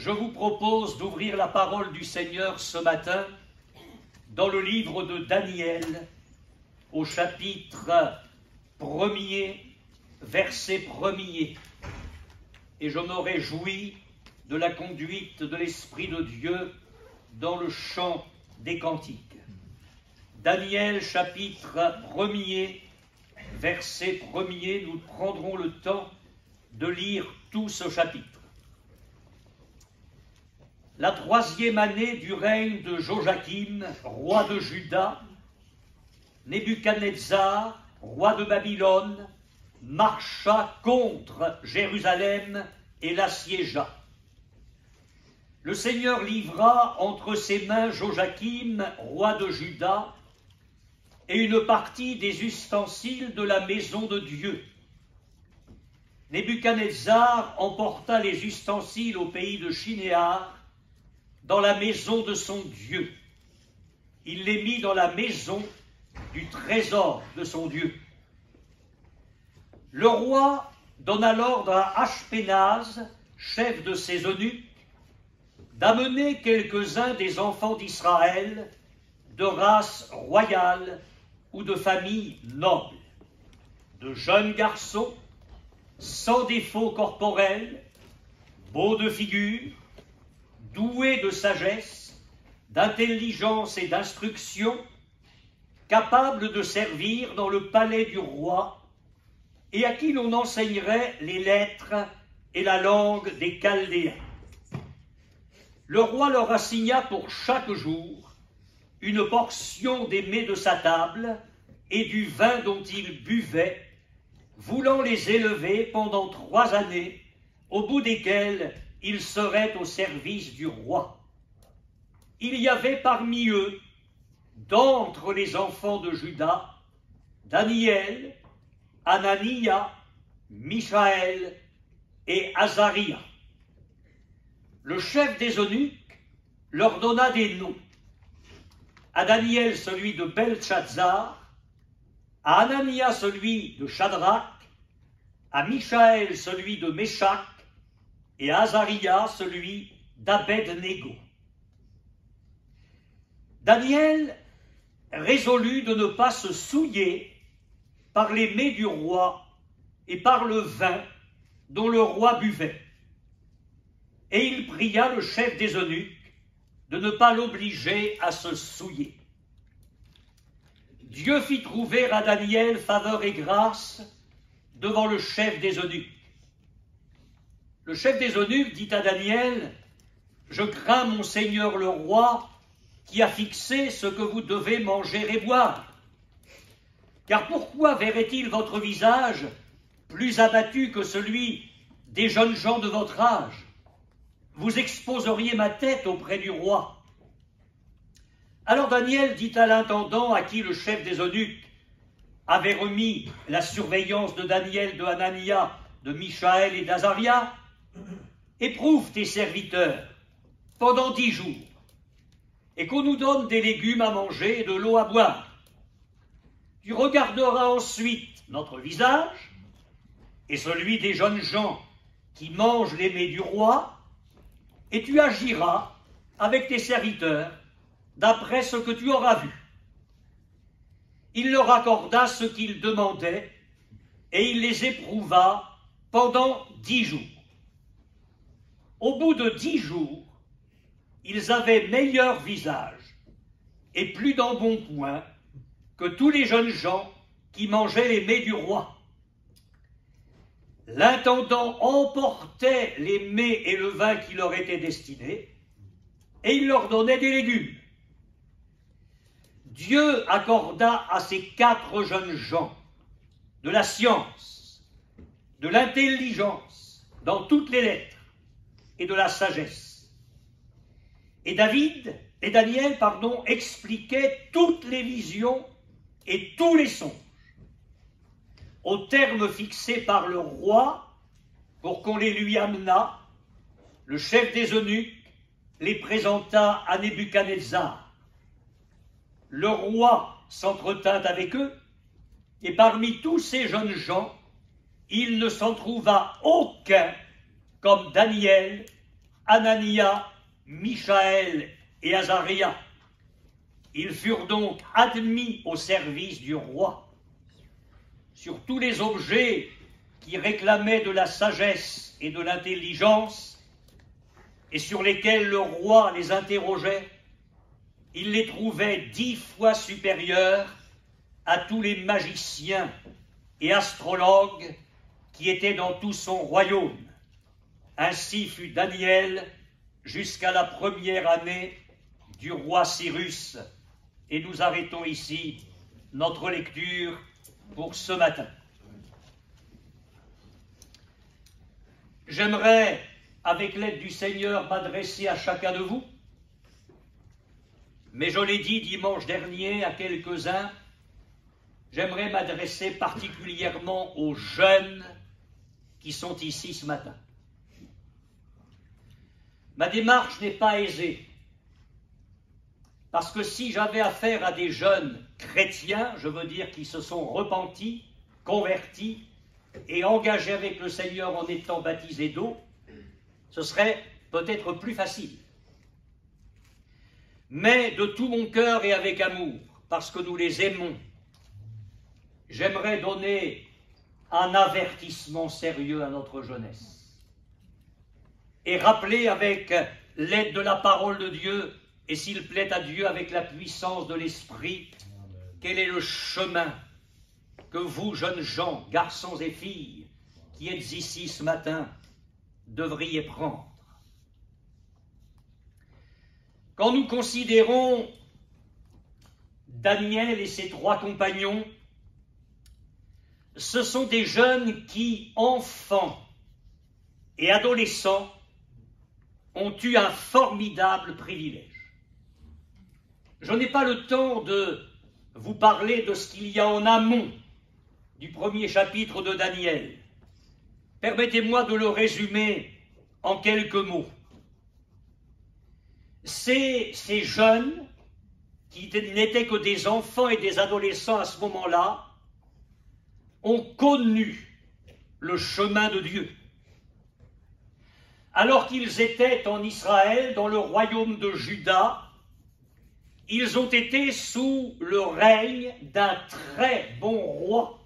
je vous propose d'ouvrir la parole du Seigneur ce matin dans le livre de Daniel, au chapitre 1er, verset 1er. Et je me réjouis de la conduite de l'Esprit de Dieu dans le chant des cantiques. Daniel, chapitre 1er, verset 1er, nous prendrons le temps de lire tout ce chapitre. La 3e année du règne de Joachim, roi de Juda, Nebuchadnezzar, roi de Babylone, marcha contre Jérusalem et l'assiégea. Le Seigneur livra entre ses mains Joachim, roi de Juda, et une partie des ustensiles de la maison de Dieu. Nebuchadnezzar emporta les ustensiles au pays de Shinéar, dans la maison de son Dieu. Il les mit dans la maison du trésor de son Dieu. Le roi donna l'ordre à Ashpenaz, chef de ses eunuques, d'amener quelques-uns des enfants d'Israël de race royale ou de famille noble, de jeunes garçons, sans défaut corporel, beaux de figure, doués de sagesse, d'intelligence et d'instruction, capables de servir dans le palais du roi, et à qui l'on enseignerait les lettres et la langue des Chaldéens. Le roi leur assigna pour chaque jour une portion des mets de sa table et du vin dont ils buvaient, voulant les élever pendant 3 années, au bout desquelles ils seraient au service du roi. Il y avait parmi eux, d'entre les enfants de Juda, Daniel, Anania, Michaël et Azaria. Le chef des eunuques leur donna des noms. À Daniel celui de Belchazzar, à Anania celui de Shadrach, à Michaël celui de Méshach, et à Azaria celui d'Abed-Négo. Daniel résolut de ne pas se souiller par les mets du roi et par le vin dont le roi buvait. Et il pria le chef des eunuques de ne pas l'obliger à se souiller. Dieu fit trouver à Daniel faveur et grâce devant le chef des eunuques. Le chef des eunuques dit à Daniel, « Je crains mon Seigneur le roi, qui a fixé ce que vous devez manger et boire. Car pourquoi verrait-il votre visage plus abattu que celui des jeunes gens de votre âge? Vous exposeriez ma tête auprès du roi. » Alors Daniel dit à l'intendant à qui le chef des eunuques avait remis la surveillance de Daniel, de Anania, de Michaël et d'Azaria, « Éprouve tes serviteurs pendant 10 jours, et qu'on nous donne des légumes à manger et de l'eau à boire. Tu regarderas ensuite notre visage et celui des jeunes gens qui mangent les mets du roi, et tu agiras avec tes serviteurs d'après ce que tu auras vu. » Il leur accorda ce qu'ils demandaient, et il les éprouva pendant 10 jours. Au bout de 10 jours, ils avaient meilleur visage et plus d'embonpoint que tous les jeunes gens qui mangeaient les mets du roi. L'intendant emportait les mets et le vin qui leur étaient destinés, et il leur donnait des légumes. Dieu accorda à ces 4 jeunes gens de la science, de l'intelligence dans toutes les lettres et de la sagesse. Et Daniel expliquaient toutes les visions et tous les songes. Au terme fixé par le roi pour qu'on les lui amenât, le chef des eunuques les présenta à Nebuchadnezzar. Le roi s'entretint avec eux, et parmi tous ces jeunes gens, il ne s'en trouva aucun comme Daniel, Anania, Michaël et Azaria. Ils furent donc admis au service du roi. Sur tous les objets qui réclamaient de la sagesse et de l'intelligence, et sur lesquels le roi les interrogeait, il les trouvait 10 fois supérieurs à tous les magiciens et astrologues qui étaient dans tout son royaume. Ainsi fut Daniel jusqu'à la première année du roi Cyrus. Et nous arrêtons ici notre lecture pour ce matin. J'aimerais, avec l'aide du Seigneur, m'adresser à chacun de vous, mais je l'ai dit dimanche dernier à quelques-uns, j'aimerais m'adresser particulièrement aux jeunes qui sont ici ce matin. Ma démarche n'est pas aisée, parce que si j'avais affaire à des jeunes chrétiens, je veux dire qui se sont repentis, convertis et engagés avec le Seigneur en étant baptisés d'eau, ce serait peut-être plus facile. Mais de tout mon cœur et avec amour, parce que nous les aimons, j'aimerais donner un avertissement sérieux à notre jeunesse et rappeler avec l'aide de la parole de Dieu, et s'il plaît à Dieu avec la puissance de l'Esprit, quel est le chemin que vous, jeunes gens, garçons et filles, qui êtes ici ce matin, devriez prendre. Quand nous considérons Daniel et ses 3 compagnons, ce sont des jeunes qui, enfants et adolescents, ont eu un formidable privilège. Je n'ai pas le temps de vous parler de ce qu'il y a en amont du premier chapitre de Daniel. Permettez-moi de le résumer en quelques mots. Ces jeunes, qui n'étaient que des enfants et des adolescents à ce moment-là, ont connu le chemin de Dieu. Alors qu'ils étaient en Israël, dans le royaume de Juda, ils ont été sous le règne d'un très bon roi,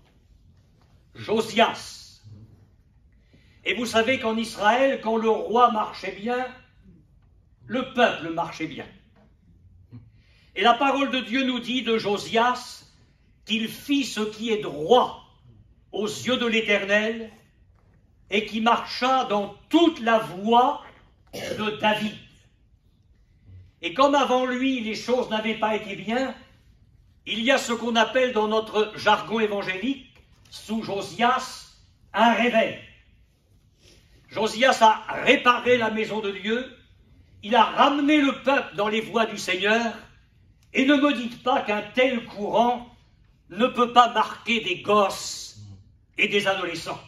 Josias. Et vous savez qu'en Israël, quand le roi marchait bien, le peuple marchait bien. Et la parole de Dieu nous dit de Josias qu'il fit ce qui est droit aux yeux de l'Éternel et qui marcha dans toute la voie de David. Et comme avant lui, les choses n'avaient pas été bien, il y a ce qu'on appelle dans notre jargon évangélique, sous Josias, un réveil. Josias a réparé la maison de Dieu, il a ramené le peuple dans les voies du Seigneur, et ne me dites pas qu'un tel courant ne peut pas marquer des gosses et des adolescents.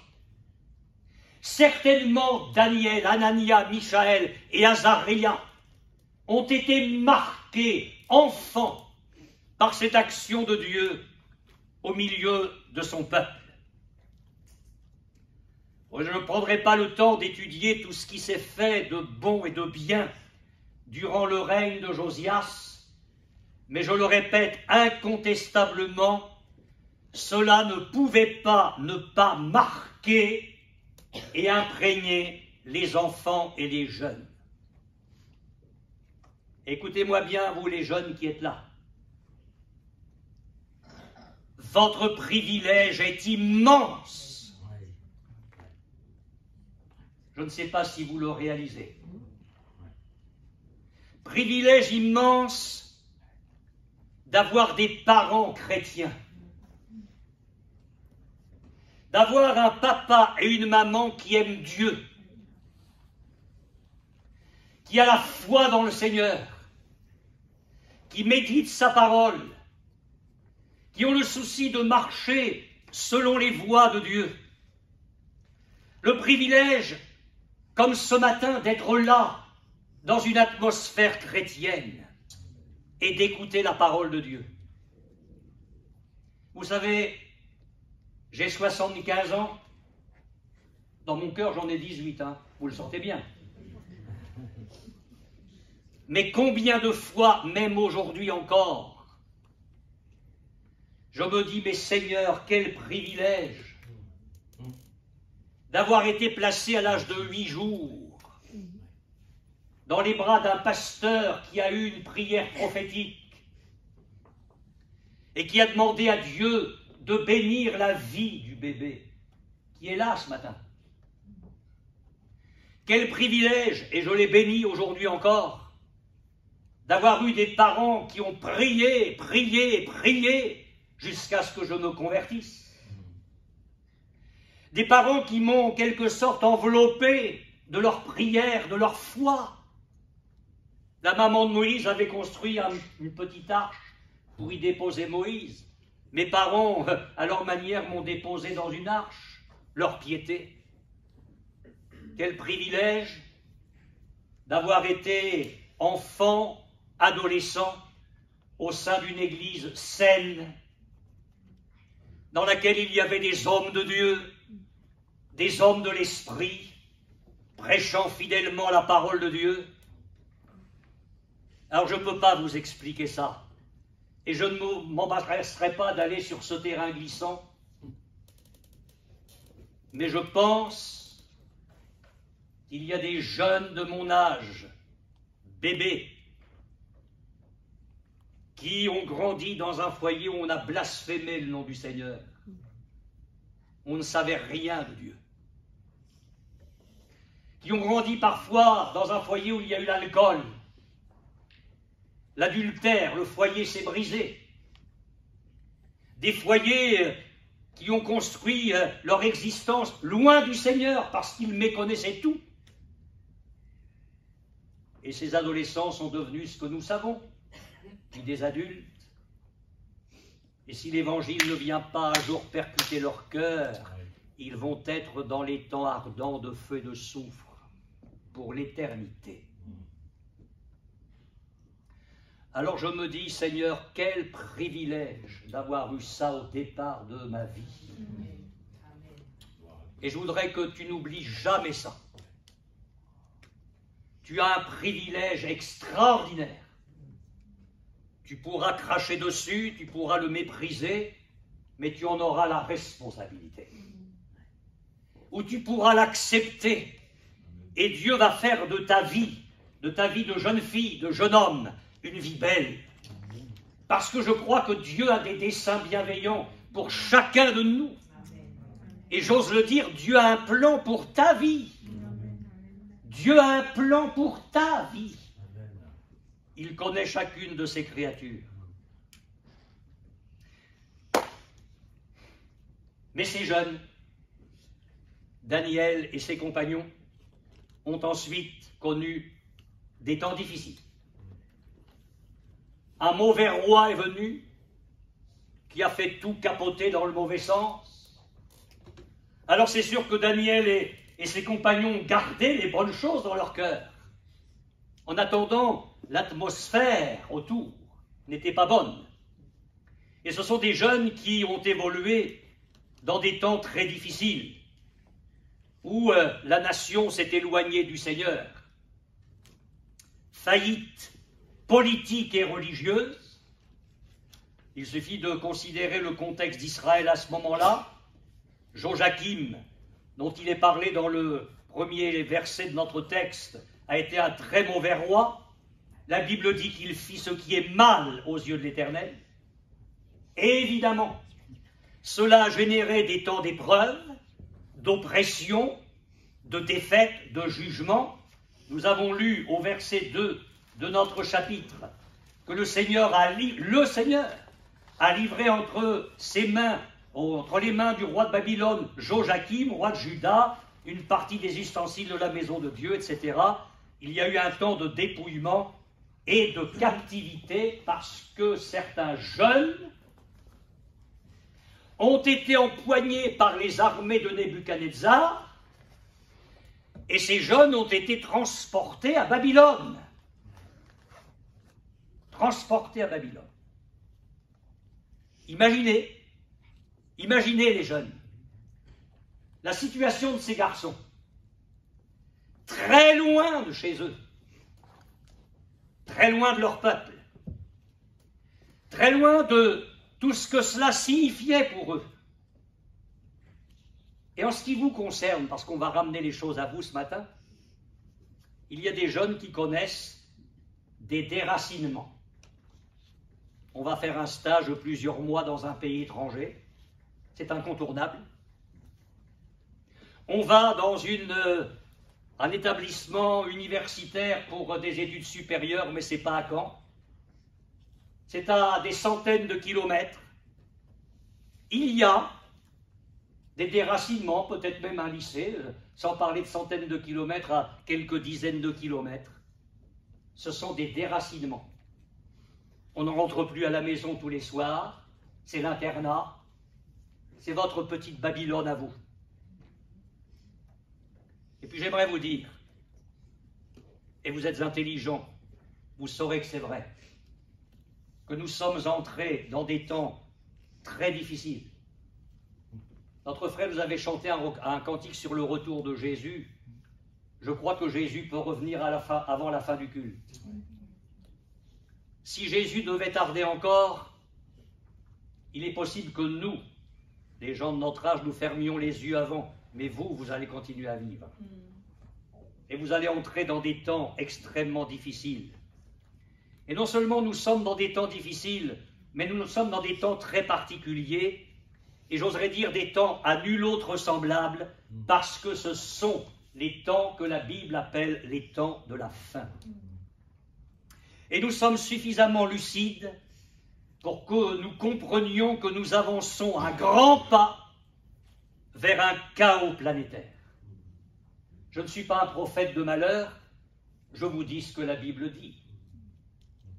Certainement Daniel, Anania, Michaël et Azaria ont été marqués, enfants, par cette action de Dieu au milieu de son peuple. Je ne prendrai pas le temps d'étudier tout ce qui s'est fait de bon et de bien durant le règne de Josias, mais je le répète incontestablement, cela ne pouvait pas ne pas marquer et imprégner les enfants et les jeunes. Écoutez-moi bien, vous les jeunes qui êtes là. Votre privilège est immense. Je ne sais pas si vous le réalisez. Privilège immense d'avoir des parents chrétiens, d'avoir un papa et une maman qui aiment Dieu, qui a la foi dans le Seigneur, qui méditent sa parole, qui ont le souci de marcher selon les voies de Dieu. Le privilège, comme ce matin, d'être là, dans une atmosphère chrétienne, et d'écouter la parole de Dieu. Vous savez, j'ai 75 ans, dans mon cœur j'en ai 18, vous le sentez bien. Mais combien de fois, même aujourd'hui encore, je me dis, mais Seigneur, quel privilège d'avoir été placé à l'âge de 8 jours dans les bras d'un pasteur qui a eu une prière prophétique et qui a demandé à Dieu de bénir la vie du bébé qui est là ce matin. Quel privilège, et je l'ai béni aujourd'hui encore, d'avoir eu des parents qui ont prié, prié, prié jusqu'à ce que je me convertisse. Des parents qui m'ont en quelque sorte enveloppé de leur prière, de leur foi. La maman de Moïse avait construit une petite arche pour y déposer Moïse. Mes parents, à leur manière, m'ont déposé dans une arche, leur piété. Quel privilège d'avoir été enfant, adolescent, au sein d'une église saine, dans laquelle il y avait des hommes de Dieu, des hommes de l'esprit, prêchant fidèlement la parole de Dieu. Alors je ne peux pas vous expliquer ça, et je ne m'embarrasserai pas d'aller sur ce terrain glissant, mais je pense qu'il y a des jeunes de mon âge, bébés, qui ont grandi dans un foyer où on a blasphémé le nom du Seigneur. On ne savait rien de Dieu. Qui ont grandi parfois dans un foyer où il y a eu l'alcool, l'adultère, le foyer s'est brisé. Des foyers qui ont construit leur existence loin du Seigneur parce qu'ils méconnaissaient tout. Et ces adolescents sont devenus ce que nous savons, puis des adultes. Et si l'Évangile ne vient pas un jour percuter leur cœur, ils vont être dans les temps ardents de feu et de soufre pour l'éternité. Alors je me dis, Seigneur, quel privilège d'avoir eu ça au départ de ma vie. Et je voudrais que tu n'oublies jamais ça. Tu as un privilège extraordinaire. Tu pourras cracher dessus, tu pourras le mépriser, mais tu en auras la responsabilité. Ou tu pourras l'accepter, et Dieu va faire de ta vie de jeune fille, de jeune homme, une vie belle. Parce que je crois que Dieu a des desseins bienveillants pour chacun de nous. Et j'ose le dire, Dieu a un plan pour ta vie. Dieu a un plan pour ta vie. Il connaît chacune de ses créatures. Mais ces jeunes, Daniel et ses compagnons, ont ensuite connu des temps difficiles. Un mauvais roi est venu, qui a fait tout capoter dans le mauvais sens. Alors c'est sûr que Daniel et ses compagnons ont gardé les bonnes choses dans leur cœur. En attendant, l'atmosphère autour n'était pas bonne. Et ce sont des jeunes qui ont évolué dans des temps très difficiles, où la nation s'est éloignée du Seigneur. Faillite politique et religieuse. Il suffit de considérer le contexte d'Israël à ce moment-là. Joachim, dont il est parlé dans le premier verset de notre texte, a été un très mauvais roi. La Bible dit qu'il fit ce qui est mal aux yeux de l'Éternel. Et évidemment, cela a généré des temps d'épreuve, d'oppression, de défaite, de jugement. Nous avons lu au verset 2 de notre chapitre que le Seigneur a livré entre les mains du roi de Babylone, Joachim, roi de Juda, une partie des ustensiles de la maison de Dieu, etc. Il y a eu un temps de dépouillement et de captivité parce que certains jeunes ont été empoignés par les armées de Nebuchadnezzar et ces jeunes ont été transportés à Babylone. Transportés à Babylone. Imaginez les jeunes, la situation de ces garçons, très loin de chez eux, très loin de leur peuple, très loin de tout ce que cela signifiait pour eux. Et en ce qui vous concerne, parce qu'on va ramener les choses à vous ce matin, il y a des jeunes qui connaissent des déracinements. On va faire un stage de plusieurs mois dans un pays étranger, c'est incontournable. On va dans un établissement universitaire pour des études supérieures, mais ce n'est pas à Caen. C'est à des centaines de kilomètres. Il y a des déracinements, peut-être même un lycée, sans parler de centaines de kilomètres à quelques dizaines de kilomètres. Ce sont des déracinements. On ne rentre plus à la maison tous les soirs, c'est l'internat, c'est votre petite Babylone à vous. Et puis j'aimerais vous dire, et vous êtes intelligents, vous saurez que c'est vrai, que nous sommes entrés dans des temps très difficiles. Notre frère nous avait chanté un cantique sur le retour de Jésus. Je crois que Jésus peut revenir avant la fin du culte. Si Jésus devait tarder encore, il est possible que nous, les gens de notre âge, nous fermions les yeux avant. Mais vous, vous allez continuer à vivre. Et vous allez entrer dans des temps extrêmement difficiles. Et non seulement nous sommes dans des temps difficiles, mais nous sommes dans des temps très particuliers, et j'oserais dire des temps à nul autre semblables, parce que ce sont les temps que la Bible appelle les temps de la fin. Et nous sommes suffisamment lucides pour que nous comprenions que nous avançons un grand pas vers un chaos planétaire. Je ne suis pas un prophète de malheur, je vous dis ce que la Bible dit.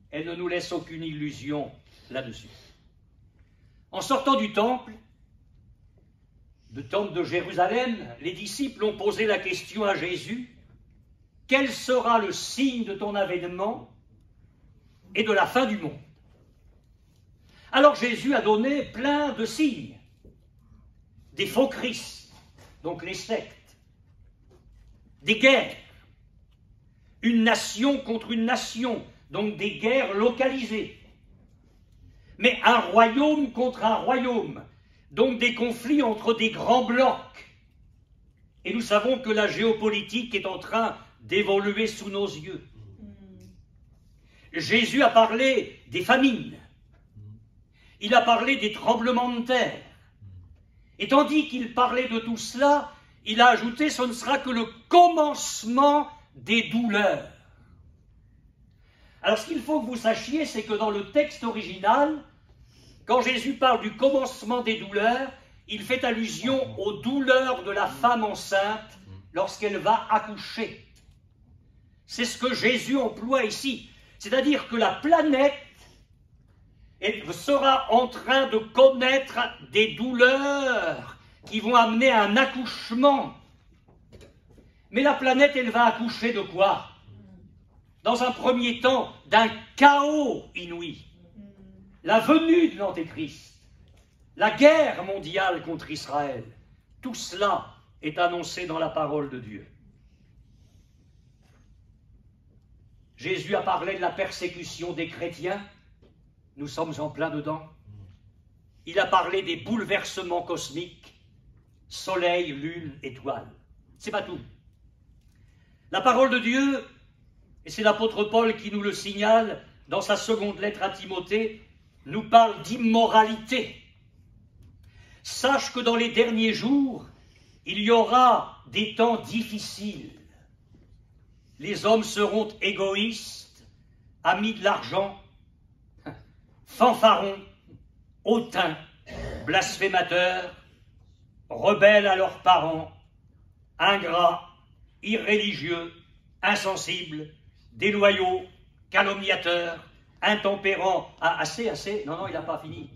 Elle ne nous laisse aucune illusion là-dessus. En sortant du temple de Jérusalem, les disciples ont posé la question à Jésus, « Quel sera le signe de ton avènement et de la fin du monde ?» Alors Jésus a donné plein de signes, des faux Christ, donc les sectes, des guerres, une nation contre une nation, donc des guerres localisées, mais un royaume contre un royaume, donc des conflits entre des grands blocs. Et nous savons que la géopolitique est en train d'évoluer sous nos yeux. Jésus a parlé des famines, il a parlé des tremblements de terre, et tandis qu'il parlait de tout cela, il a ajouté « ce ne sera que le commencement des douleurs ». Alors ce qu'il faut que vous sachiez, c'est que dans le texte original, quand Jésus parle du commencement des douleurs, il fait allusion aux douleurs de la femme enceinte lorsqu'elle va accoucher. C'est ce que Jésus emploie ici. C'est-à-dire que la planète sera en train de connaître des douleurs qui vont amener à un accouchement. Mais la planète, elle va accoucher de quoi? Dans un premier temps, d'un chaos inouï. La venue de l'Antéchrist, la guerre mondiale contre Israël, tout cela est annoncé dans la parole de Dieu. Jésus a parlé de la persécution des chrétiens, nous sommes en plein dedans. Il a parlé des bouleversements cosmiques, soleil, lune, étoiles. C'est pas tout. La parole de Dieu, et c'est l'apôtre Paul qui nous le signale dans sa seconde lettre à Timothée, nous parle d'immoralité. Sache que dans les derniers jours, il y aura des temps difficiles. Les hommes seront égoïstes, amis de l'argent, fanfarons, hautains, blasphémateurs, rebelles à leurs parents, ingrats, irréligieux, insensibles, déloyaux, calomniateurs, intempérants, non, il n'a pas fini,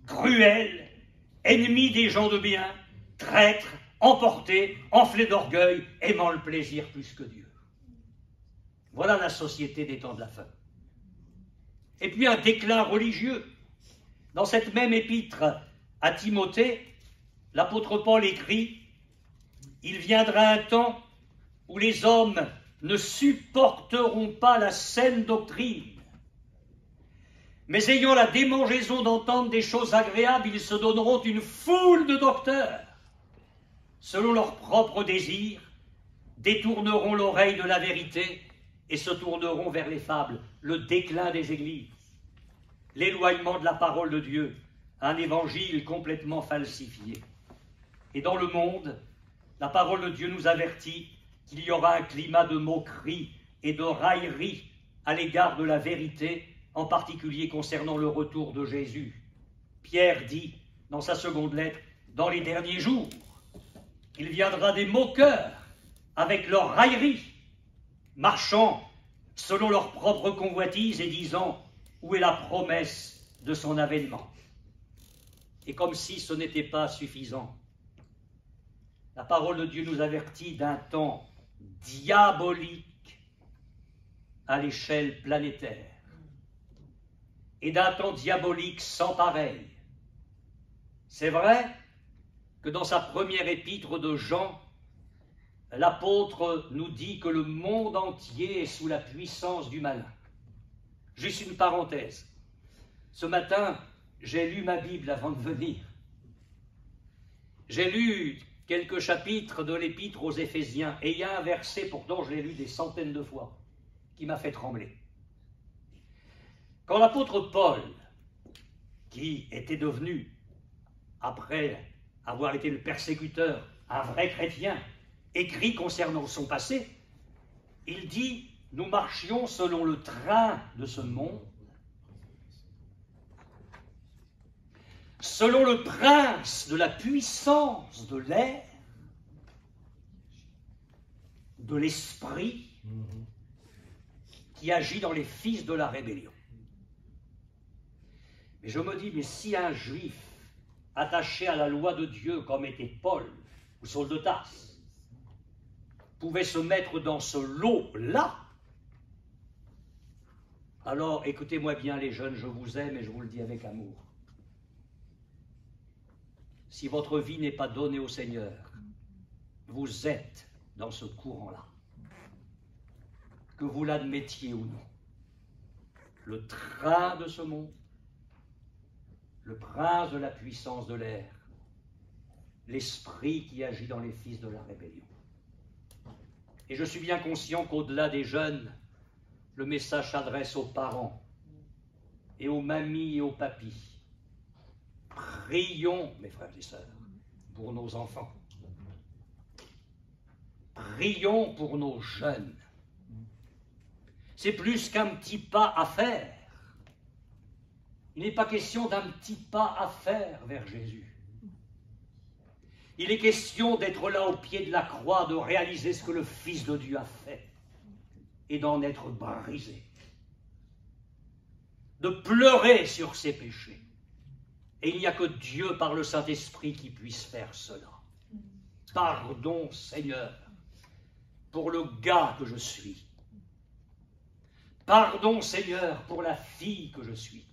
cruels, ennemis des gens de bien, traîtres, emportés, enflés d'orgueil, aimant le plaisir plus que Dieu. Voilà la société des temps de la fin. Et puis un déclin religieux. Dans cette même épître à Timothée, l'apôtre Paul écrit « Il viendra un temps où les hommes ne supporteront pas la saine doctrine. Mais ayant la démangeaison d'entendre des choses agréables, ils se donneront une foule de docteurs. Selon leurs propres désirs, détourneront l'oreille de la vérité et se tourneront vers les fables. Le déclin des églises, l'éloignement de la parole de Dieu, un évangile complètement falsifié. Et dans le monde, la parole de Dieu nous avertit qu'il y aura un climat de moquerie et de raillerie à l'égard de la vérité, en particulier concernant le retour de Jésus. Pierre dit, dans sa seconde lettre, « Dans les derniers jours, il viendra des moqueurs avec leur raillerie, marchant selon leur propre convoitise et disant, où est la promesse de son avènement ?» Et comme si ce n'était pas suffisant, la parole de Dieu nous avertit d'un temps diabolique à l'échelle planétaire et d'un temps diabolique sans pareil. C'est vrai que dans sa première épître de Jean, l'apôtre nous dit que le monde entier est sous la puissance du malin. Juste une parenthèse. Ce matin, j'ai lu ma Bible avant de venir. J'ai lu quelques chapitres de l'épître aux Éphésiens, et il y a un verset, pourtant je l'ai lu des centaines de fois, qui m'a fait trembler. Quand l'apôtre Paul, qui était devenu, après avoir été le persécuteur, un vrai chrétien, écrit concernant son passé, il dit « Nous marchions selon le train de ce monde, selon le prince de la puissance de l'air, de l'esprit qui agit dans les fils de la rébellion. » Mais je me dis, mais si un juif attaché à la loi de Dieu, comme était Paul ou Saul de Tarse, pouvait se mettre dans ce lot-là, alors écoutez-moi bien les jeunes, je vous aime et je vous le dis avec amour. Si votre vie n'est pas donnée au Seigneur, vous êtes dans ce courant-là, que vous l'admettiez ou non. Le train de ce monde, le prince de la puissance de l'air, l'esprit qui agit dans les fils de la rébellion. Et je suis bien conscient qu'au-delà des jeunes, le message s'adresse aux parents et aux mamies et aux papis. Prions, mes frères et sœurs, pour nos enfants. Prions pour nos jeunes. C'est plus qu'un petit pas à faire. Il n'est pas question d'un petit pas à faire vers Jésus. Il est question d'être là au pied de la croix, de réaliser ce que le Fils de Dieu a fait et d'en être brisé. De pleurer sur ses péchés. Et il n'y a que Dieu par le Saint-Esprit qui puisse faire cela. Pardon, Seigneur, pour le gars que je suis. Pardon, Seigneur, pour la fille que je suis.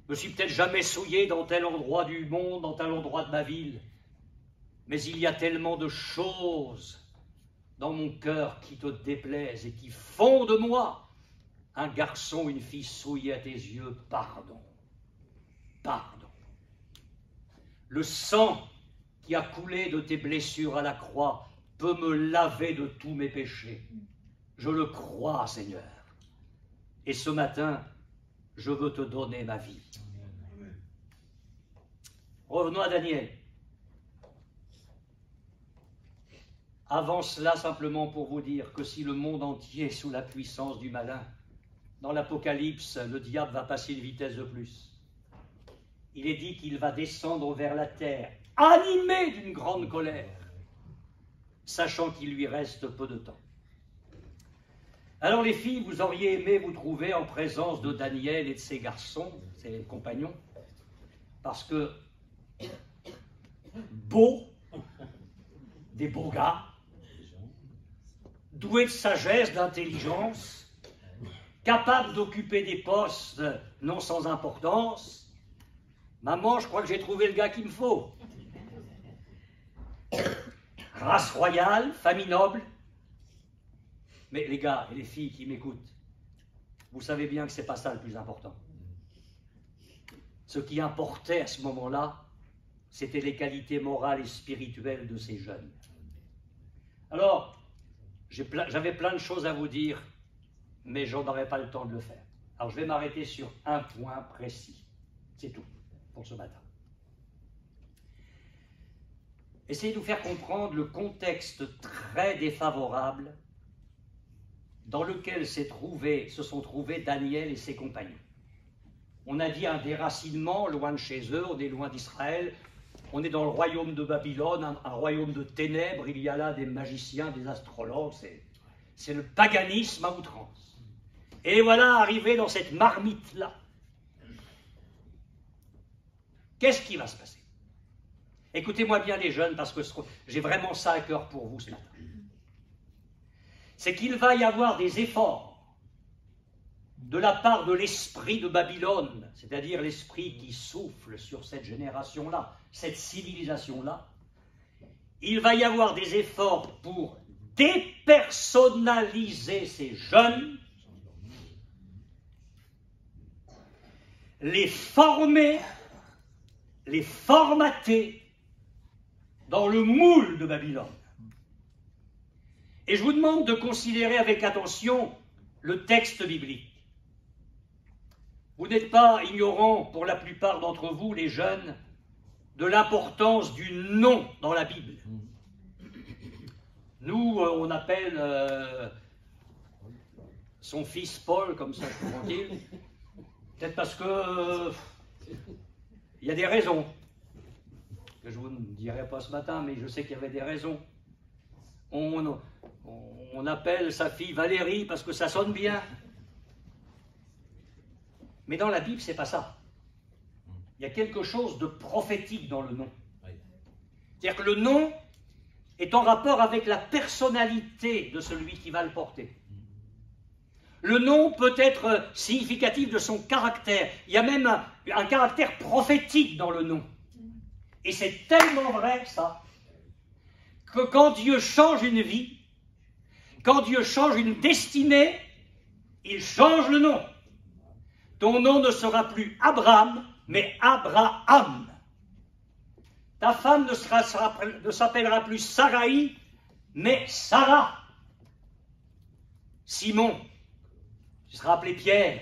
Je me suis peut-être jamais souillé dans tel endroit du monde, dans tel endroit de ma ville, mais il y a tellement de choses dans mon cœur qui te déplaisent et qui font de moi un garçon, une fille souillée à tes yeux. Pardon. Pardon. Le sang qui a coulé de tes blessures à la croix peut me laver de tous mes péchés. Je le crois, Seigneur. Et ce matin, je veux te donner ma vie. Revenons à Daniel. Avant cela, simplement pour vous dire que si le monde entier est sous la puissance du malin, dans l'Apocalypse, le diable va passer une vitesse de plus. Il est dit qu'il va descendre vers la terre, animé d'une grande colère, sachant qu'il lui reste peu de temps. Alors les filles, vous auriez aimé vous trouver en présence de Daniel et de ses garçons, ses compagnons, parce que beaux, des beaux gars, doués de sagesse, d'intelligence, capables d'occuper des postes non sans importance. Maman, je crois que j'ai trouvé le gars qu'il me faut. Race royale, famille noble, Mais les gars et les filles qui m'écoutent, vous savez bien que ce n'est pas ça le plus important. Ce qui importait à ce moment-là, c'était les qualités morales et spirituelles de ces jeunes. Alors, j'avais plein de choses à vous dire, mais je n'aurais pas le temps de le faire. Alors, je vais m'arrêter sur un point précis. C'est tout pour ce matin. Essayez de vous faire comprendre le contexte très défavorable dans lequel se sont trouvés Daniel et ses compagnons. On a dit un déracinement loin de chez eux, on est loin d'Israël, on est dans le royaume de Babylone, un royaume de ténèbres, il y a là des magiciens, des astrologues, c'est le paganisme à outrance. Et voilà arrivé dans cette marmite-là. Qu'est-ce qui va se passer? Écoutez-moi bien les jeunes, parce que j'ai vraiment ça à cœur pour vous ce matin. C'est qu'il va y avoir des efforts de la part de l'esprit de Babylone, c'est-à-dire l'esprit qui souffle sur cette génération-là, cette civilisation-là. Il va y avoir des efforts pour dépersonnaliser ces jeunes, les former, les formater dans le moule de Babylone. Et je vous demande de considérer avec attention le texte biblique. Vous n'êtes pas ignorants, pour la plupart d'entre vous, les jeunes, de l'importance du nom dans la Bible. Nous, on appelle son fils Paul, comme ça, tranquille. Peut-être parce que il y a des raisons, que je ne vous dirai pas ce matin, mais je sais qu'il y avait des raisons. On appelle sa fille Valérie parce que ça sonne bien. Mais dans la Bible, ce n'est pas ça. Il y a quelque chose de prophétique dans le nom. C'est-à-dire que le nom est en rapport avec la personnalité de celui qui va le porter. Le nom peut être significatif de son caractère. Il y a même un caractère prophétique dans le nom. Et c'est tellement vrai, ça, que quand Dieu change une vie, quand Dieu change une destinée, il change le nom. Ton nom ne sera plus Abraham, mais Abraham. Ta femme ne s'appellera plus Sarai, mais Sarah. Simon, tu seras appelé Pierre.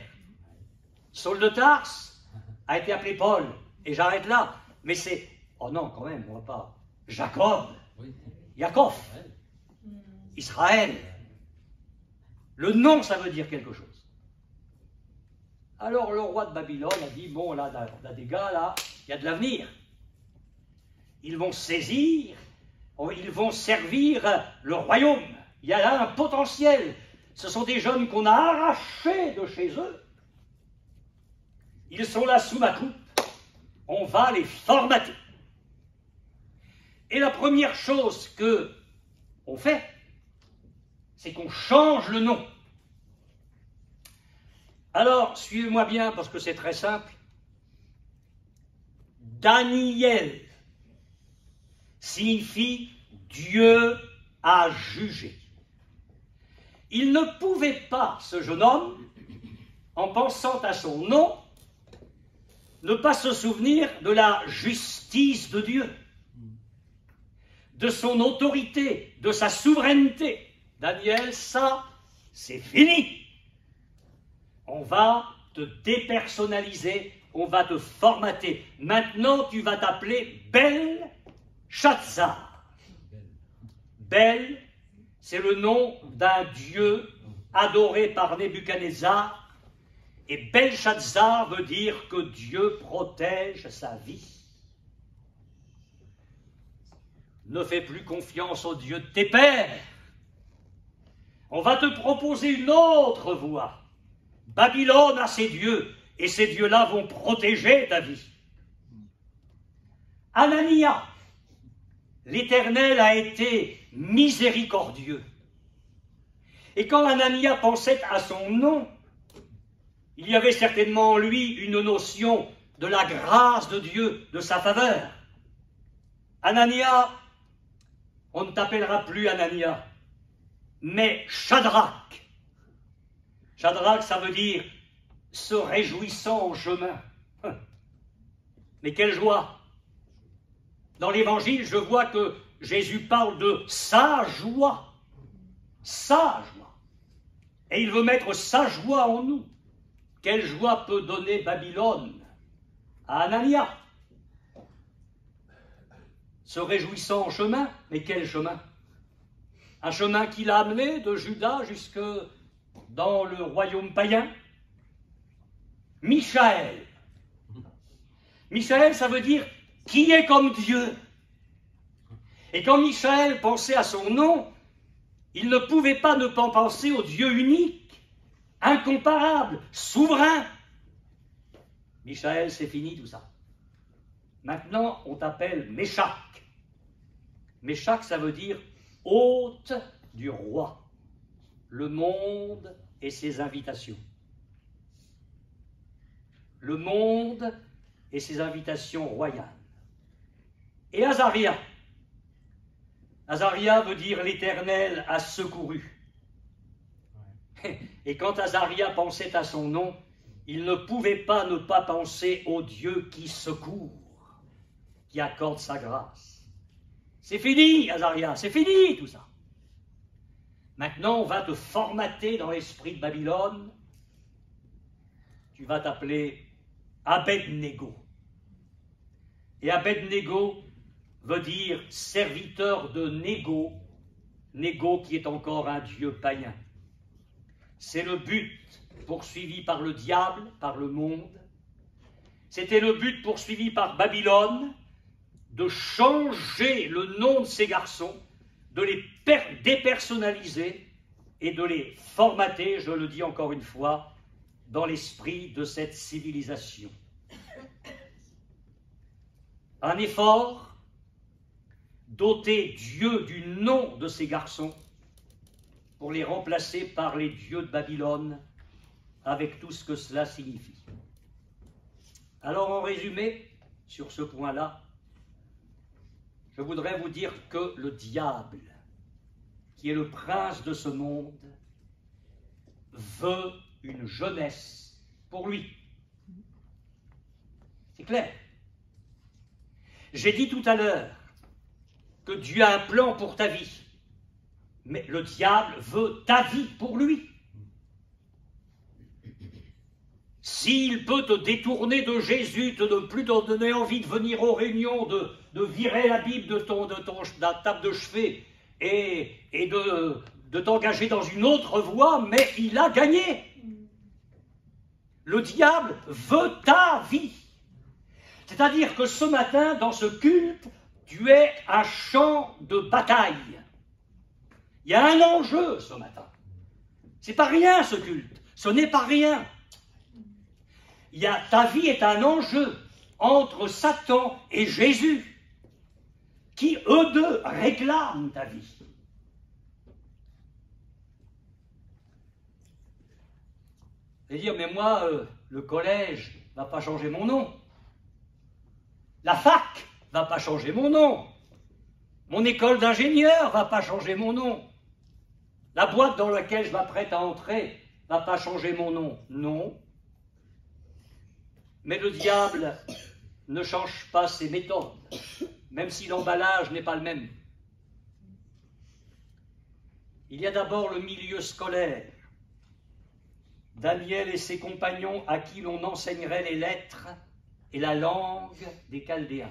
Saul de Tarse a été appelé Paul. Et j'arrête là. Mais c'est... Oh non, quand même, on va pas... Jacob, Yaakov, Israël. Le nom, ça veut dire quelque chose. Alors le roi de Babylone a dit, bon, là, des gars, là, il y a de l'avenir. Ils vont saisir, ils vont servir le royaume. Il y a là un potentiel. Ce sont des jeunes qu'on a arrachés de chez eux. Ils sont là sous ma coupe. On va les formater. Et la première chose qu'on fait, c'est qu'on change le nom. Alors, suivez-moi bien parce que c'est très simple. Daniel signifie Dieu a jugé. Il ne pouvait pas, ce jeune homme, en pensant à son nom, ne pas se souvenir de la justice de Dieu, de son autorité, de sa souveraineté. Daniel, ça, c'est fini. On va te dépersonnaliser, on va te formater. Maintenant, tu vas t'appeler Belshazzar. Bel, c'est le nom d'un dieu adoré par Nebuchadnezzar. Et Belshazzar veut dire que Dieu protège sa vie. Ne fais plus confiance au Dieu de tes pères. On va te proposer une autre voie. Babylone a ses dieux, et ces dieux-là vont protéger ta vie. Anania, l'Éternel a été miséricordieux. Et quand Anania pensait à son nom, il y avait certainement en lui une notion de la grâce de Dieu, de sa faveur. Anania, on ne t'appellera plus Anania, mais Shadrach. Shadrach, ça veut dire se réjouissant en chemin. Mais quelle joie! Dans l'Évangile, je vois que Jésus parle de sa joie. Sa joie. Et il veut mettre sa joie en nous. Quelle joie peut donner Babylone à Anania? Se réjouissant en chemin, mais quel chemin? Un chemin qui l'a amené de Juda jusque dans le royaume païen. Michaël. Michaël, ça veut dire qui est comme Dieu. Et quand Michaël pensait à son nom, il ne pouvait pas ne pas penser au Dieu unique, incomparable, souverain. Michaël, c'est fini tout ça. Maintenant, on t'appelle Méshach. Méshach, ça veut dire hôte du roi. Le monde et ses invitations. Le monde et ses invitations royales. Et Azaria. Azaria veut dire l'Éternel a secouru. Et quand Azaria pensait à son nom, il ne pouvait pas ne pas penser au Dieu qui secourt, qui accorde sa grâce. C'est fini, Azaria, c'est fini tout ça. Maintenant, on va te formater dans l'esprit de Babylone. Tu vas t'appeler Abed-Nego. Et Abed-Nego veut dire serviteur de Négo, Négo qui est encore un dieu païen. C'est le but poursuivi par le diable, par le monde. C'était le but poursuivi par Babylone, de changer le nom de ces garçons, de les dépersonnaliser et de les formater, je le dis encore une fois, dans l'esprit de cette civilisation. Un effort doter Dieu du nom de ces garçons pour les remplacer par les dieux de Babylone, avec tout ce que cela signifie. Alors, en résumé, sur ce point-là, je voudrais vous dire que le diable, qui est le prince de ce monde, veut une jeunesse pour lui. C'est clair. J'ai dit tout à l'heure que Dieu a un plan pour ta vie, mais le diable veut ta vie pour lui. S'il peut te détourner de Jésus, de ne plus te donner envie de venir aux réunions, de virer la Bible de ta table de chevet et de t'engager dans une autre voie, mais il a gagné. Le diable veut ta vie. C'est-à-dire que ce matin, dans ce culte, tu es un champ de bataille. Il y a un enjeu ce matin. C'est pas rien ce culte. Ce n'est pas rien. Ta vie est un enjeu entre Satan et Jésus, qui eux deux réclament ta vie. Et dire, mais moi, le collège ne va pas changer mon nom. La fac ne va pas changer mon nom. Mon école d'ingénieur ne va pas changer mon nom. La boîte dans laquelle je m'apprête à entrer ne va pas changer mon nom. Non. Mais le diable ne change pas ses méthodes, même si l'emballage n'est pas le même. Il y a d'abord le milieu scolaire. Daniel et ses compagnons à qui l'on enseignerait les lettres et la langue des Chaldéens.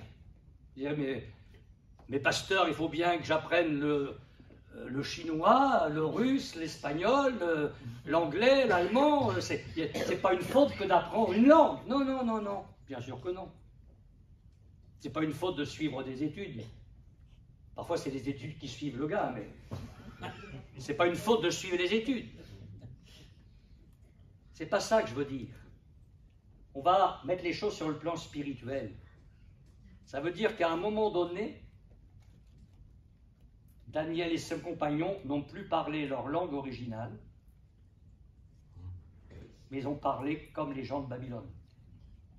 Mais pasteur, il faut bien que j'apprenne le chinois, le russe, l'espagnol, l'anglais, l'allemand. C'est pas une faute que d'apprendre une langue. Non, non, non, non. Bien sûr que non. C'est pas une faute de suivre des études. Parfois, c'est les études qui suivent le gars, mais c'est pas une faute de suivre les études. C'est pas ça que je veux dire. On va mettre les choses sur le plan spirituel. Ça veut dire qu'à un moment donné, Daniel et ses compagnons n'ont plus parlé leur langue originale, mais ils ont parlé comme les gens de Babylone.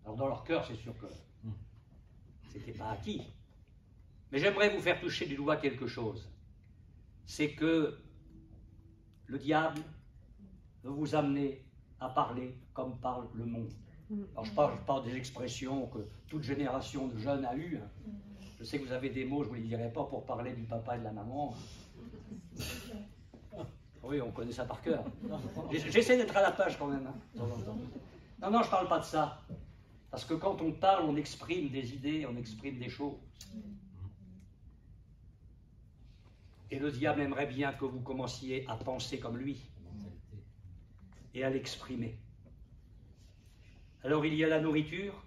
Alors dans leur cœur, c'est sûr que c'était pas acquis. Mais j'aimerais vous faire toucher du doigt quelque chose. C'est que Le diable veut vous amener à parler comme parle le monde. Alors je parle des expressions que toute génération de jeunes a eues. Je sais que vous avez des mots, je ne vous les dirai pas, pour parler du papa et de la maman. Oui, on connaît ça par cœur. J'essaie d'être à la page quand même. Hein, non, non, je ne parle pas de ça. Parce que quand on parle, on exprime des idées, on exprime des choses. Et le diable aimerait bien que vous commenciez à penser comme lui et à l'exprimer. Alors il y a la nourriture.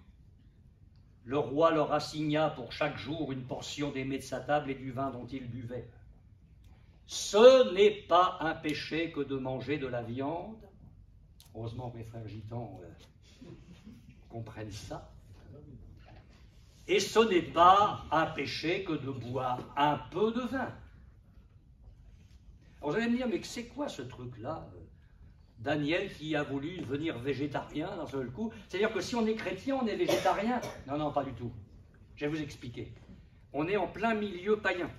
Le roi leur assigna pour chaque jour une portion des mets de sa table et du vin dont ils buvaient. Ce n'est pas un péché que de manger de la viande. Heureusement que mes frères gitans comprennent ça. Et ce n'est pas un péché que de boire un peu de vin. Alors vous allez me dire, mais c'est quoi ce truc-là? Daniel qui a voulu devenir végétarien d'un seul coup. C'est-à-dire que si on est chrétien, on est végétarien? Non, non, pas du tout. Je vais vous expliquer. On est en plein milieu païen.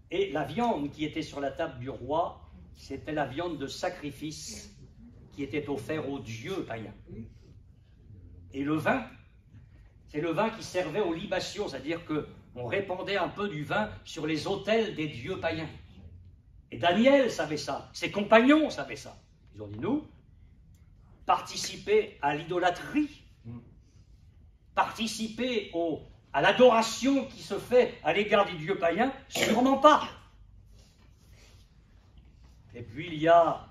Et la viande qui était sur la table du roi, c'était la viande de sacrifice qui était offerte aux dieux païens. Et le vin, c'est le vin qui servait aux libations, c'est-à-dire qu'on répandait un peu du vin sur les autels des dieux païens. Et Daniel savait ça, ses compagnons savaient ça. Ils ont dit, nous, participer à l'idolâtrie, participer à l'adoration qui se fait à l'égard des dieux païens, sûrement pas. Et puis il y a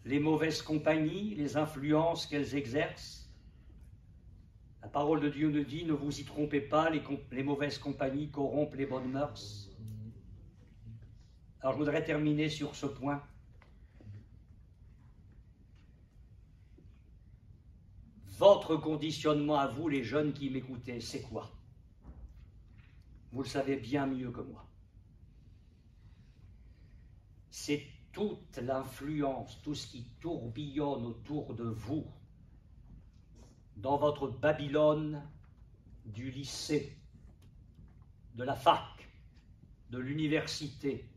les mauvaises compagnies, les influences qu'elles exercent. La parole de Dieu nous dit, ne vous y trompez pas, les mauvaises compagnies corrompent les bonnes mœurs. Alors je voudrais terminer sur ce point. Votre conditionnement à vous, les jeunes qui m'écoutez, c'est quoi? Vous le savez bien mieux que moi. C'est toute l'influence, tout ce qui tourbillonne autour de vous, dans votre Babylone du lycée, de la fac, de l'université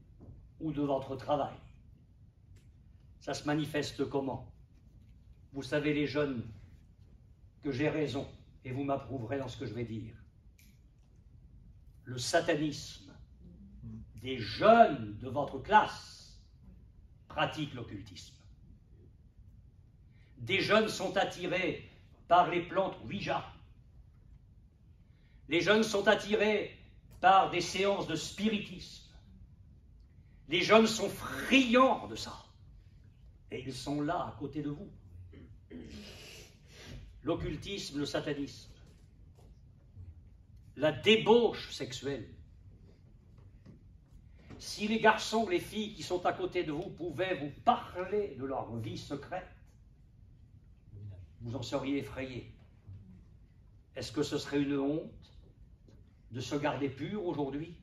ou de votre travail. Ça se manifeste comment? Vous savez, les jeunes, que j'ai raison, et vous m'approuverez dans ce que je vais dire. Le satanisme des jeunes de votre classe pratique l'occultisme. Des jeunes sont attirés par les plantes Ouija. Les jeunes sont attirés par des séances de spiritisme. Les jeunes sont friands de ça. Et ils sont là, à côté de vous. L'occultisme, le satanisme, la débauche sexuelle. Si les garçons, les filles qui sont à côté de vous pouvaient vous parler de leur vie secrète, vous en seriez effrayés. Est-ce que ce serait une honte de se garder pur aujourd'hui?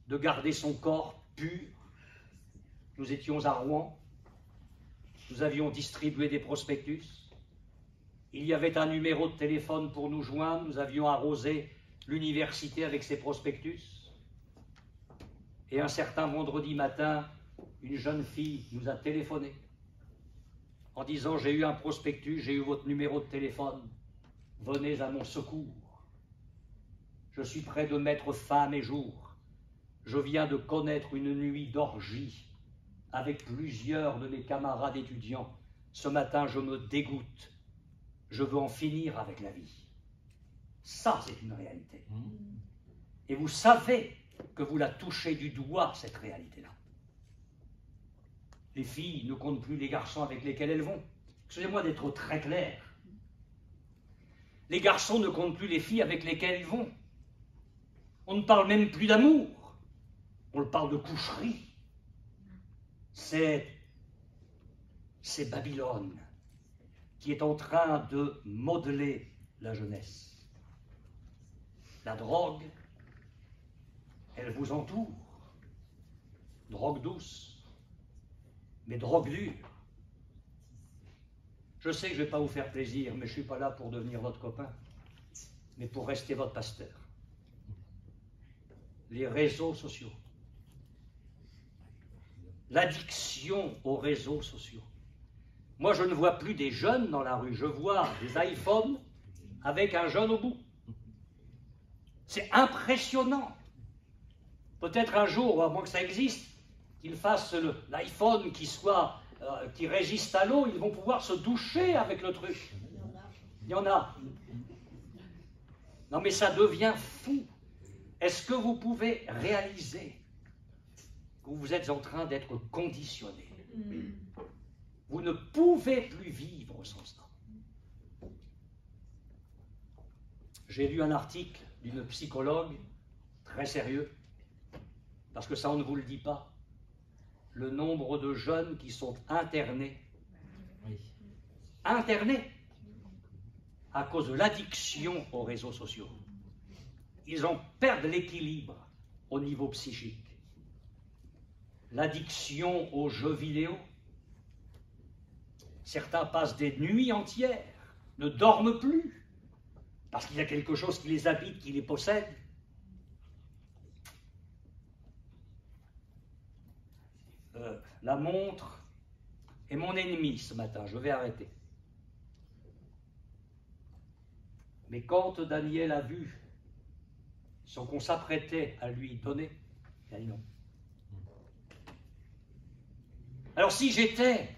De garder son corps pur? Nous étions à Rouen, nous avions distribué des prospectus, il y avait un numéro de téléphone pour nous joindre, nous avions arrosé l'université avec ces prospectus, et un certain vendredi matin, une jeune fille nous a téléphoné en disant « J'ai eu un prospectus, j'ai eu votre numéro de téléphone, venez à mon secours. Je suis près de mettre fin à mes jours. Je viens de connaître une nuit d'orgie avec plusieurs de mes camarades étudiants. Ce matin, je me dégoûte. Je veux en finir avec la vie. » Ça, c'est une réalité. Et vous savez que vous la touchez du doigt, cette réalité-là. Les filles ne comptent plus les garçons avec lesquels elles vont. Excusez-moi d'être très clair. Les garçons ne comptent plus les filles avec lesquelles ils vont. On ne parle même plus d'amour. On parle de coucherie. C'est Babylone qui est en train de modeler la jeunesse. La drogue, elle vous entoure. Drogue douce, mais drogue dure. Je sais que je ne vais pas vous faire plaisir, mais je ne suis pas là pour devenir votre copain, mais pour rester votre pasteur. Les réseaux sociaux, l'addiction aux réseaux sociaux. Moi, je ne vois plus des jeunes dans la rue, je vois des iPhones avec un jeune au bout. C'est impressionnant. Peut-être un jour, à moins que ça existe, qu'ils fassent l'iPhone qui résiste à l'eau, ils vont pouvoir se doucher avec le truc. Il y en a. Non mais ça devient fou. Est-ce que vous pouvez réaliser que vous êtes en train d'être conditionné? Vous ne pouvez plus vivre sans ça. J'ai lu un article d'une psychologue très sérieux, parce que ça on ne vous le dit pas, le nombre de jeunes qui sont internés, internés à cause de l'addiction aux réseaux sociaux. Ils en perdent l'équilibre au niveau psychique. L'addiction aux jeux vidéo. Certains passent des nuits entières, ne dorment plus, parce qu'il y a quelque chose qui les habite, qui les possède. La montre est mon ennemi ce matin, je vais arrêter. Mais quand Daniel a vu ce qu'on s'apprêtait à lui donner, il a dit non. Alors si j'étais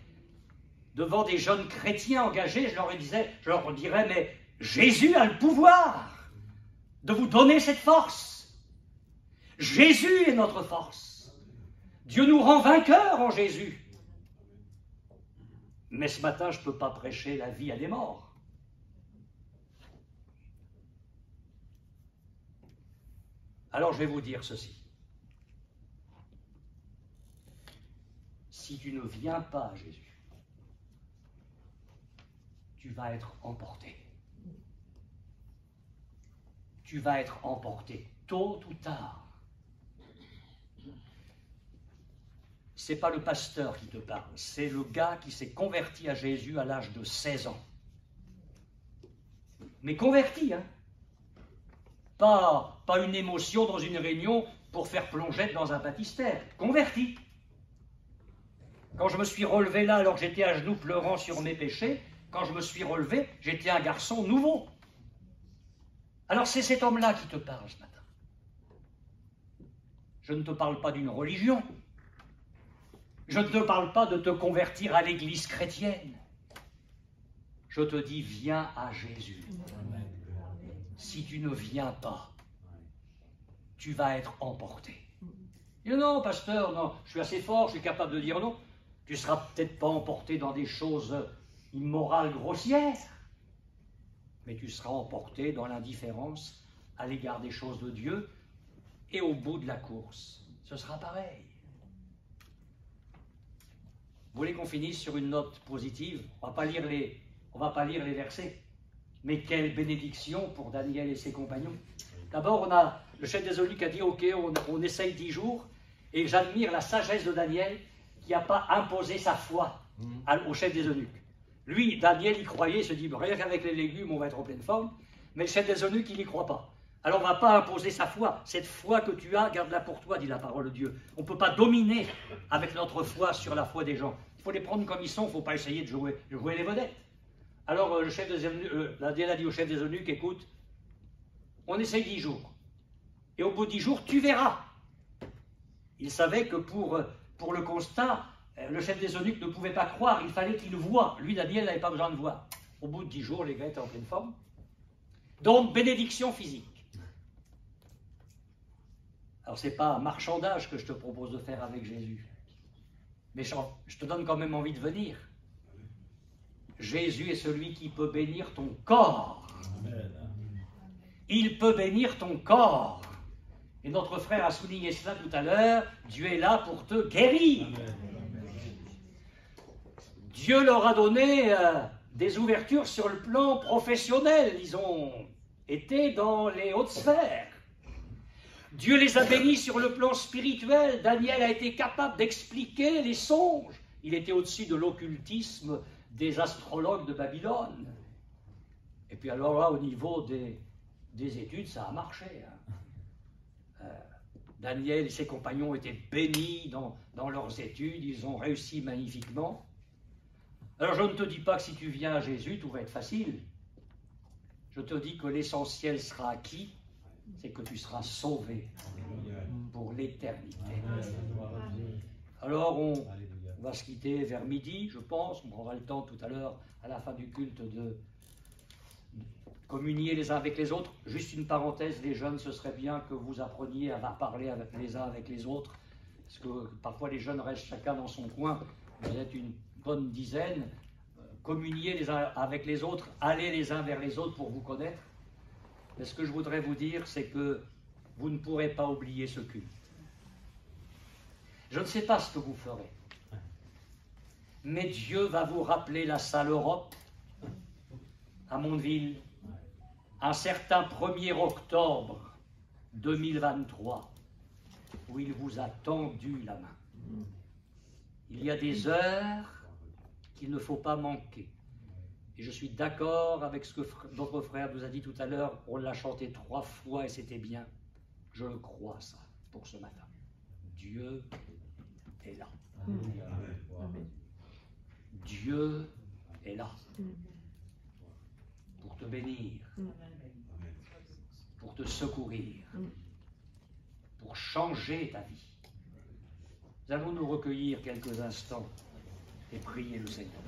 devant des jeunes chrétiens engagés, je leur dirais, mais Jésus a le pouvoir de vous donner cette force. Jésus est notre force. Dieu nous rend vainqueurs en Jésus. Mais ce matin, je ne peux pas prêcher la vie à des morts. Alors je vais vous dire ceci. Si tu ne viens pas à Jésus, tu vas être emporté. Tu vas être emporté tôt ou tard. C'est pas le pasteur qui te parle, c'est le gars qui s'est converti à Jésus à l'âge de 16 ans. Mais converti, hein. Pas une émotion dans une réunion pour faire plongette dans un baptistère. Converti. Quand je me suis relevé là, alors que j'étais à genoux pleurant sur mes péchés, quand je me suis relevé, j'étais un garçon nouveau. Alors c'est cet homme-là qui te parle ce matin. Je ne te parle pas d'une religion. Je ne te parle pas de te convertir à l'église chrétienne. Je te dis, viens à Jésus. Si tu ne viens pas, tu vas être emporté. Et non, pasteur, non, je suis assez fort, je suis capable de dire non. Tu ne seras peut-être pas emporté dans des choses immorales, grossières, mais tu seras emporté dans l'indifférence à l'égard des choses de Dieu, et au bout de la course, ce sera pareil. Vous voulez qu'on finisse sur une note positive? On ne va pas lire les versets. Mais quelle bénédiction pour Daniel et ses compagnons. D'abord, on a le chef des eunuques qui a dit, ok, on essaye 10 jours, et j'admire la sagesse de Daniel qui n'a pas imposé sa foi au chef des eunuques. Lui, Daniel, il croyait, il se dit, rien qu'avec les légumes, on va être en pleine forme, mais le chef des eunuques, il n'y croit pas. Alors on ne va pas imposer sa foi. Cette foi que tu as, garde-la pour toi, dit la parole de Dieu. On ne peut pas dominer avec notre foi sur la foi des gens. Il faut les prendre comme ils sont, il ne faut pas essayer de jouer les vedettes. Alors le chef des eunuques, Daniel a dit au chef des eunuques, écoute, on essaye 10 jours. Et au bout de 10 jours, tu verras. Il savait que pour le constat, le chef des eunuques ne pouvait pas croire, il fallait qu'il voie. Lui, Daniel, n'avait pas besoin de voir. Au bout de 10 jours, les gars étaient en pleine forme. Donc, bénédiction physique. Alors, ce n'est pas un marchandage que je te propose de faire avec Jésus. Mais je te donne quand même envie de venir. Jésus est celui qui peut bénir ton corps. Il peut bénir ton corps. Et notre frère a souligné cela tout à l'heure. Dieu est là pour te guérir. Dieu leur a donné des ouvertures sur le plan professionnel. Ils ont été dans les hautes sphères. Dieu les a bénis sur le plan spirituel. Daniel a été capable d'expliquer les songes. Il était au-dessus de l'occultisme des astrologues de Babylone. Et puis alors là, au niveau des études, ça a marché. Daniel et ses compagnons étaient bénis dans leurs études, ils ont réussi magnifiquement. Alors je ne te dis pas que si tu viens à Jésus, tout va être facile. Je te dis que l'essentiel sera acquis, c'est que tu seras sauvé pour l'éternité. Alors on va se quitter vers midi, je pense. On prendra le temps tout à l'heure, à la fin du culte, de communier les uns avec les autres. Juste une parenthèse, les jeunes, ce serait bien que vous appreniez à parler les uns avec les autres, parce que parfois les jeunes restent chacun dans son coin. Vous êtes une bonne dizaine. Communiez les uns avec les autres, allez les uns vers les autres pour vous connaître. Mais ce que je voudrais vous dire, c'est que vous ne pourrez pas oublier ce culte. Je ne sais pas ce que vous ferez, mais Dieu va vous rappeler la salle Europe à Mondeville, un certain 1er octobre 2023, où il vous a tendu la main. Il y a des heures qu'il ne faut pas manquer. Et je suis d'accord avec ce que notre frère nous a dit tout à l'heure. On l'a chanté 3 fois et c'était bien. Je le crois, ça, pour ce matin. Dieu est là. Amen. Dieu est là. Pour te bénir. Pour te secourir. Pour changer ta vie. Nous allons nous recueillir quelques instants et prier le Seigneur.